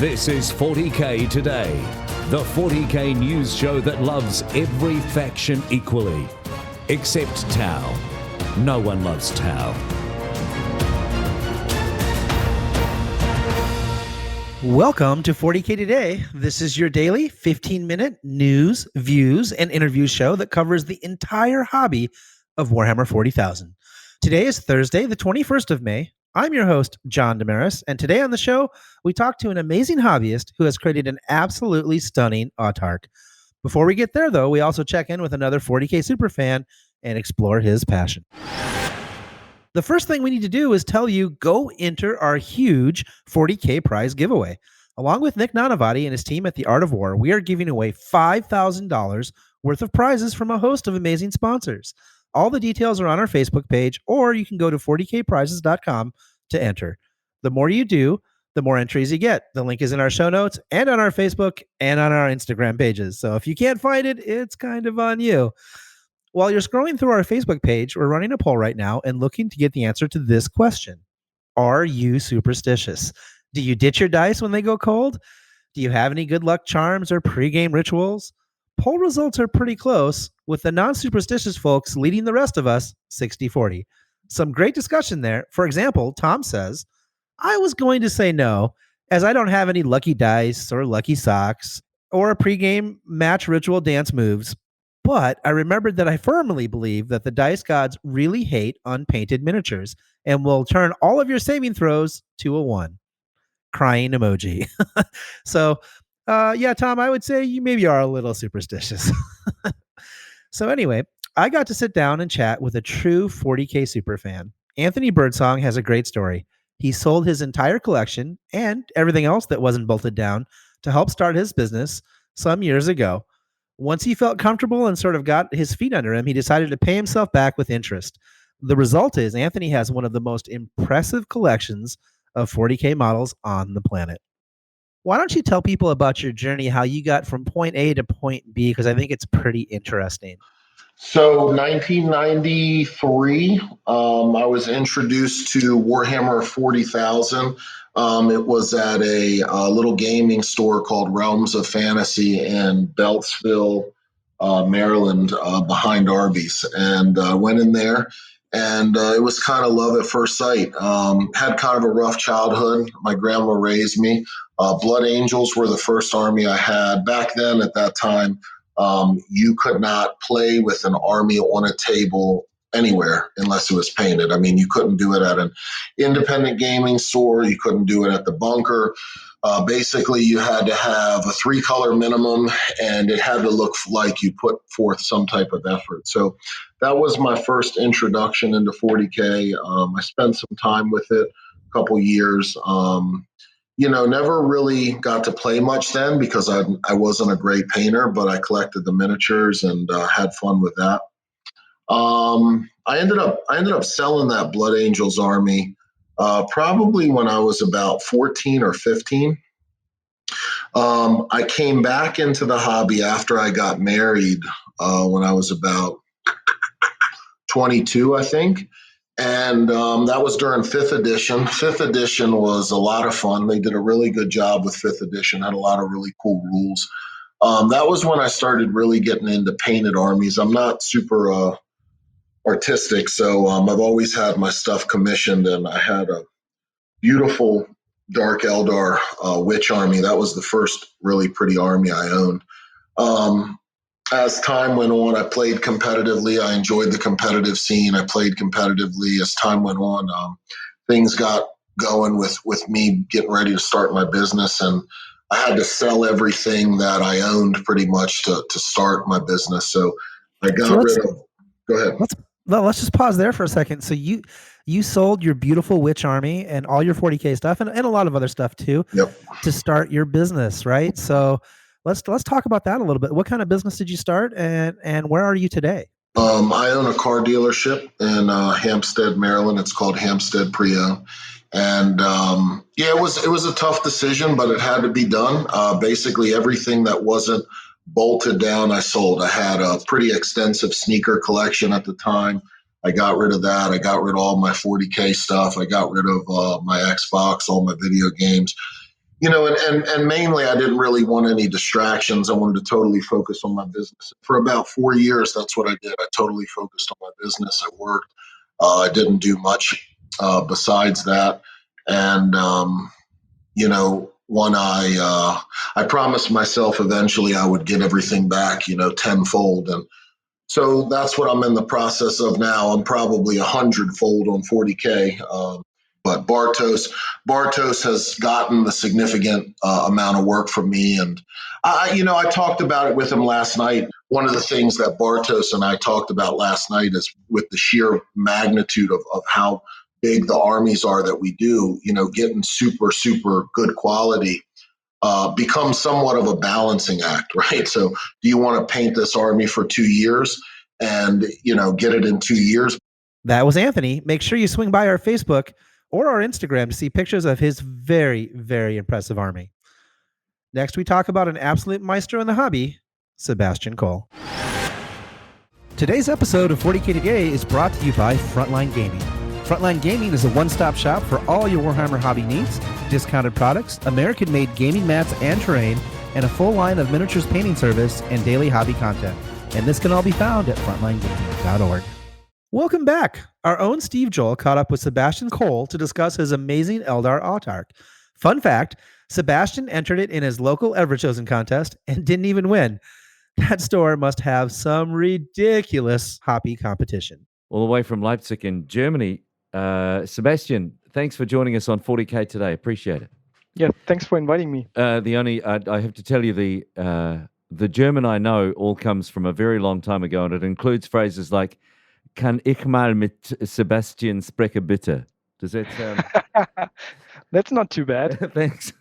This is 40K Today, the 40K news show that loves every faction equally, except Tau. No one loves Tau. Welcome to 40K Today. This is your daily 15-minute news, views, and interview show that covers the entire hobby of Warhammer 40,000. Today is Thursday, the 21st of May. I'm your host, John Damaris, and today on the show, we talk to an amazing hobbyist who has created an absolutely stunning autark. Before we get there, though, we also check in with another 40K Superfan and explore his passion. The first thing we need to do is tell you, go enter our huge 40K prize giveaway. Along with Nick Nanavati and his team at The Art of War, we are giving away $5,000 worth of prizes from a host of amazing sponsors. All the details are on our Facebook page, or you can go to 40kprizes.com to enter. The more you do, the more entries you get. The link is in our show notes and on our Facebook and on our Instagram pages. So if you can't find it, it's kind of on you. While you're scrolling through our Facebook page, we're running a poll right now and looking to get the answer to this question. Are you superstitious? Do you ditch your dice when they go cold? Do you have any good luck charms or pregame rituals? Poll results are pretty close, with the non-superstitious folks leading the rest of us 60-40. Some great discussion there. For example, Tom says, I was going to say no, as I don't have any lucky dice or lucky socks or a pregame match ritual dance moves, but I remembered that I firmly believe that the dice gods really hate unpainted miniatures and will turn all of your saving throws to a 1. Crying emoji. So, yeah, Tom, I would say you maybe are a little superstitious. So anyway, I got to sit down and chat with a true 40K superfan. Anthony Birdsong has a great story. He sold his entire collection and everything else that wasn't bolted down to help start his business some years ago. Once he felt comfortable and sort of got his feet under him, he decided to pay himself back with interest. The result is Anthony has one of the most impressive collections of 40K models on the planet. Why don't you tell people about your journey, how you got from point A to point B, because I think it's pretty interesting. So 1993, I was introduced to Warhammer 40,000. It was at a little gaming store called Realms of Fantasy in Beltsville, Maryland, behind Arby's. And I went in there, and it was kind of love at first sight. Had kind of a rough childhood. My grandma raised me. Blood Angels were the first army I had. Back then, at that time, you could not play with an army on a table anywhere unless it was painted. I mean, you couldn't do it at an independent gaming store. You couldn't do it at the bunker. Basically, you had to have a 3-color minimum, and it had to look like you put forth some type of effort. So that was my first introduction into 40K. I spent some time with it, a couple years. Never really got to play much then because I wasn't a great painter, but I collected the miniatures and had fun with that. I ended up selling that Blood Angels army probably when I was about 14 or 15. I came back into the hobby after I got married when I was about 22, I think. And that was during 5th edition. 5th edition was a lot of fun. They did a really good job with 5th edition, had a lot of really cool rules. That was when I started really getting into painted armies. I'm not super artistic, so I've always had my stuff commissioned, and I had a beautiful Dark Eldar witch army. That was the first really pretty army I owned. As time went on, I played competitively. I enjoyed the competitive scene. I played competitively. As time went on, things got going with me getting ready to start my business, and I had to sell everything that I owned pretty much to start my business. So I got rid of. Go ahead. Let's just pause there for a second. So you sold your beautiful witch army and all your 40K stuff and a lot of other stuff too. Yep. To start your business, right? So let's talk about that a little bit. What kind of business did you start, and where are you today? I own a car dealership in Hampstead, Maryland. It's called Hampstead Pre-Owned. And it was a tough decision, but it had to be done. Basically, everything that wasn't bolted down, I sold. I had a pretty extensive sneaker collection at the time. I got rid of that. I got rid of all my 40K stuff. I got rid of my Xbox, all my video games. And mainly I didn't really want any distractions. I wanted to totally focus on my business. For about 4 years, that's what I did. I totally focused on my business. I worked. I didn't do much besides that. And when I promised myself eventually I would get everything back, tenfold, and so that's what I'm in the process of now. I'm probably 100-fold on 40K. But Bartos has gotten a significant amount of work from me, and I talked about it with him last night. One of the things that Bartos and I talked about last night is with the sheer magnitude of how big the armies are that we do. Getting super super good quality becomes somewhat of a balancing act, right? So, do you want to paint this army for 2 years and get it in 2 years? That was Anthony. Make sure you swing by our Facebook or our Instagram to see pictures of his very, very impressive army. Next, we talk about an absolute maestro in the hobby, Sebastian Kohl. Today's episode of 40K Today is brought to you by Frontline Gaming. Frontline Gaming is a one-stop shop for all your Warhammer hobby needs, discounted products, American-made gaming mats and terrain, and a full line of miniatures painting service and daily hobby content. And this can all be found at frontlinegaming.org. Welcome back. Our own Steve Joel caught up with Sebastian Kohl to discuss his amazing Eldar Autark. Fun fact, Sebastian entered it in his local Ever-Chosen contest and didn't even win. That store must have some ridiculous hobby competition. All the way from Leipzig in Germany. Sebastian, thanks for joining us on 40K Today. Appreciate it. Yeah, thanks for inviting me. I have to tell you, the German I know all comes from a very long time ago, and it includes phrases like, "Kann ich mal mit Sebastian sprechen bitte?" Does that sound... That's not too bad. Thanks.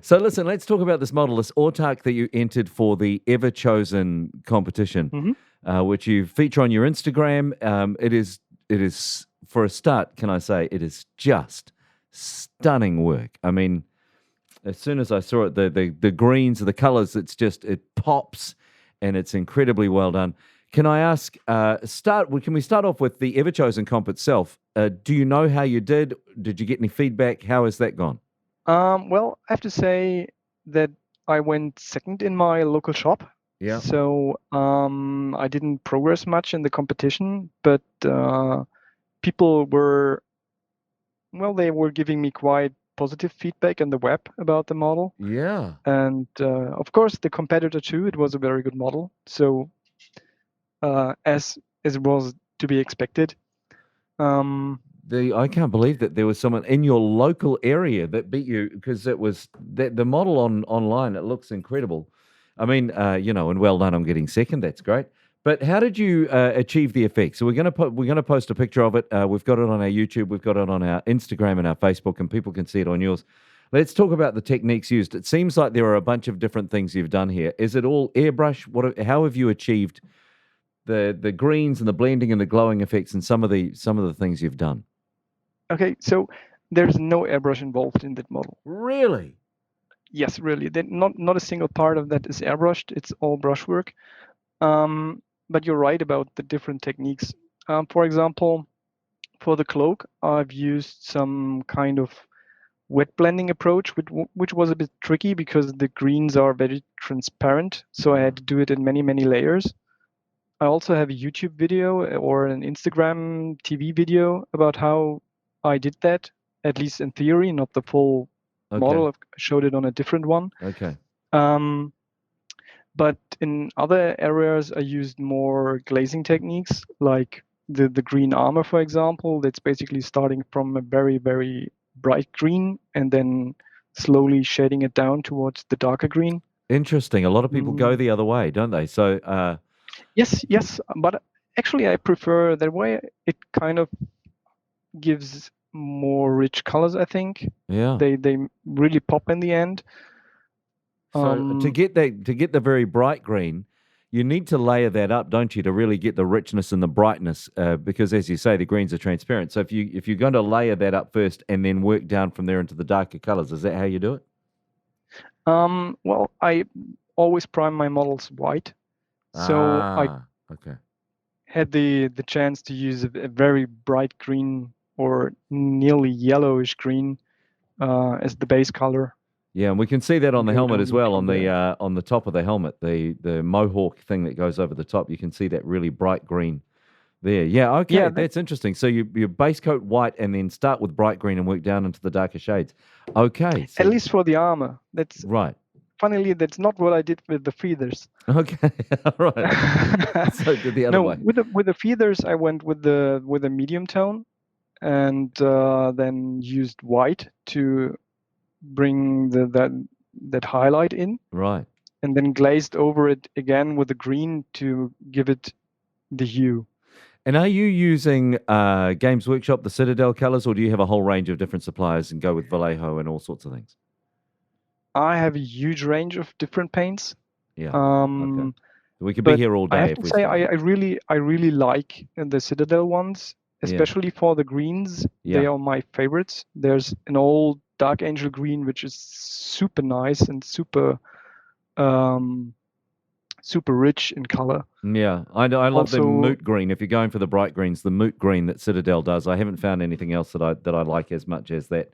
So listen, let's talk about this model, this Autark that you entered for the Ever-Chosen competition, which you feature on your Instagram. It is, for a start, can I say, it is just stunning work. I mean, as soon as I saw it, the greens, the colors, it pops, and it's incredibly well done. Can I ask, can we start off with the Ever-Chosen comp itself? Do you know how you did? Did you get any feedback? How has that gone? Well, I have to say that I went second in my local shop. Yeah. So I didn't progress much in the competition, but people were giving me quite positive feedback on the web about the model. Yeah. And of course, the competitor too, it was a very good model. So as it was to be expected. I can't believe that there was someone in your local area that beat you, because it was the model online. It looks incredible. I mean, and well done on getting second. That's great. But how did you achieve the effect? So we're gonna post a picture of it. We've got it on our YouTube. We've got it on our Instagram and our Facebook, and people can see it on yours. Let's talk about the techniques used. It seems like there are a bunch of different things you've done here. Is it all airbrush? How have you achieved the greens and the blending and the glowing effects and some of the things you've done? Okay, so there's no airbrush involved in that model. Really? Yes, really. Not a single part of that is airbrushed. It's all brushwork. But you're right about the different techniques. For example, for the cloak, I've used some kind of wet blending approach, which was a bit tricky because the greens are very transparent. So I had to do it in many, many layers. I also have a YouTube video or an Instagram TV video about how I did that, at least in theory, not the full model. I've showed it on a different one. Okay. But in other areas, I used more glazing techniques, like the green armor, for example. That's basically starting from a very, very bright green and then slowly shading it down towards the darker green. Interesting. A lot of people go the other way, don't they? So yes, but actually I prefer that way. It kind of gives more rich colors, I think. Yeah. They really pop in the end. So to get the very bright green, you need to layer that up, don't you, to really get the richness and the brightness, because as you say, the greens are transparent. So if you're going to layer that up first and then work down from there into the darker colors, is that how you do it? Well, I always prime my models white. So I had the chance to use a very bright green or nearly yellowish green as the base color. Yeah, and we can see that on the go helmet down as well, on from there. the top of the helmet, the mohawk thing that goes over the top. You can see that really bright green there. Yeah, okay, Yeah, that's interesting. So you base coat white and then start with bright green and work down into the darker shades. Okay, so at least for the armor. That's right. funnily that's not what I did with the feathers. Okay, all right. So did the other No, way. with the feathers, I went with the medium tone, and then used white to bring that highlight in, Right. and then glazed over it again with the green to give it the hue. And are you using Games Workshop, the Citadel colors, or do you have a whole range of different suppliers and go with Vallejo and all sorts of things? I have a huge range of different paints. Yeah. Okay. We could be But here all day I have if to we say, started. I really like the Citadel ones, especially for the greens. Yeah. They are my favorites. There's an old Dark Angel green, which is super nice and super rich in color. Yeah, I love the Also- moot green. If you're going for the bright greens, the moot green that Citadel does, I haven't found anything else that I like as much as that.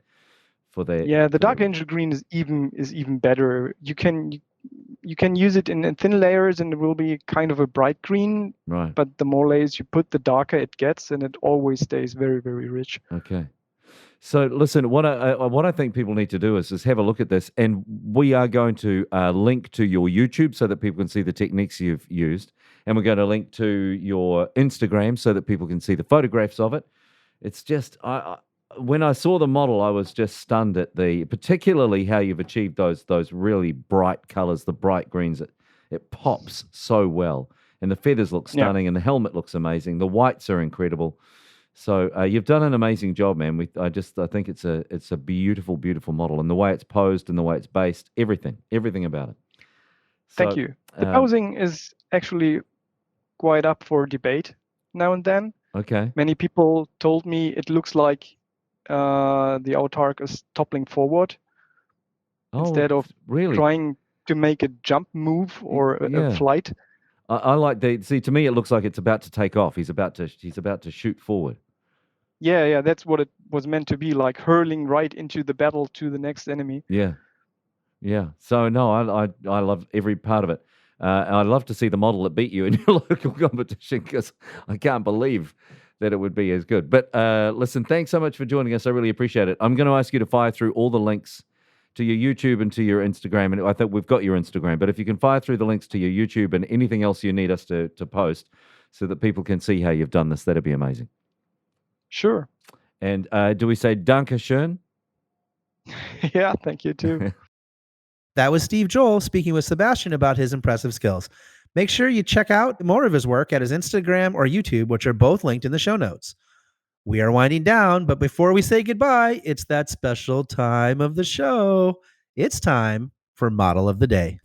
For that, Yeah, the for Dark that. Angel green is even better. You can use it in thin layers, and it will be kind of a bright green. Right. But the more layers you put, the darker it gets, and it always stays very, very rich. Okay. So listen, what I think people need to do is have a look at this, and we are going to link to your YouTube so that people can see the techniques you've used, and we're going to link to your Instagram so that people can see the photographs of it. It's just when I saw the model, I was just stunned at particularly how you've achieved those really bright colors, the bright greens. It pops so well, and the feathers look stunning, and the helmet looks amazing. The whites are incredible. So you've done an amazing job, man. I think it's a beautiful, beautiful model, and the way it's posed and the way it's based, everything about it. Thank you. The posing is actually quite up for debate now and then. Okay. Many people told me it looks like the autark is toppling forward instead of really trying to make a jump move or a flight. I like to me it looks like it's about to take off. He's about to shoot forward. Yeah, that's what it was meant to be, like hurling right into the battle to the next enemy. Yeah. So no, I love every part of it. I'd love to see the model that beat you in your local competition, because I can't believe that it would be as good. But listen, thanks so much for joining us. I really appreciate it. I'm going to ask you to fire through all the links to your YouTube and to your Instagram. And I think we've got your Instagram, but if you can fire through the links to your YouTube and anything else you need us to post so that people can see how you've done this, that'd be amazing. Sure. And do we say Danke schön? Yeah, thank you too. That was Steve Joel speaking with Sebastian about his impressive skills. Make sure you check out more of his work at his Instagram or YouTube, which are both linked in the show notes. We are winding down, but before we say goodbye, it's that special time of the show. It's time for Model of the Day.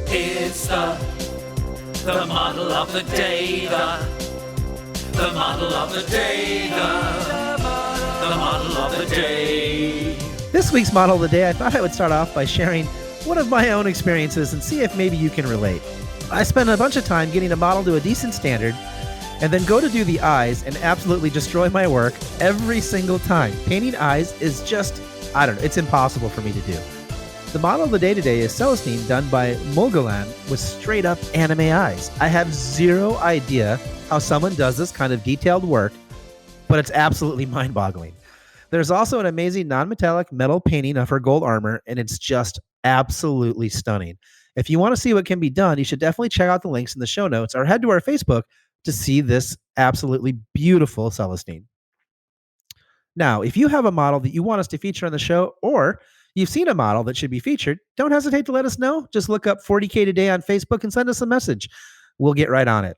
It's the model of the day, the model of the day, the model of the day. This week's Model of the Day, I thought I would start off by sharing one of my own experiences and see if maybe you can relate. I spent a bunch of time getting a model to a decent standard, and then go to do the eyes and absolutely destroy my work every single time. Painting eyes is just, I don't know, it's impossible for me to do. The model of the day today is Celestine, done by Mulgalan, with straight up anime eyes. I have zero idea how someone does this kind of detailed work, but it's absolutely mind-boggling. There's also an amazing non-metallic metal painting of her gold armor, and it's just absolutely stunning. If you want to see what can be done, you should definitely check out the links in the show notes or head to our Facebook to see this absolutely beautiful Celestine. Now, if you have a model that you want us to feature on the show, or you've seen a model that should be featured, don't hesitate to let us know. Just look up 40K Today on Facebook and send us a message. We'll get right on it.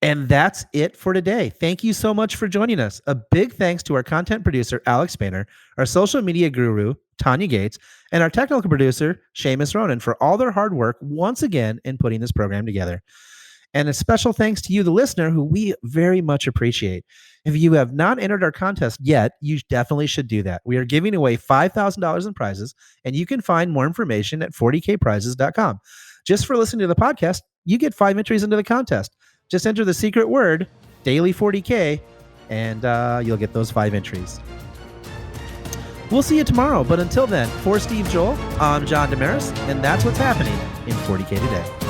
And that's it for today. Thank you so much for joining us. A big thanks to our content producer, Alex Boehner, our social media guru, Tanya Gates, and our technical producer, Seamus Ronan, for all their hard work once again in putting this program together. And a special thanks to you, the listener, who we very much appreciate. If you have not entered our contest yet, you definitely should do that. We are giving away $5,000 in prizes, and you can find more information at 40kprizes.com. Just for listening to the podcast, you get 5 entries into the contest. Just enter the secret word, daily 40K, and you'll get those 5 entries. We'll see you tomorrow. But until then, for Steve Joel, I'm John Damaris, and that's what's happening in 40K Today.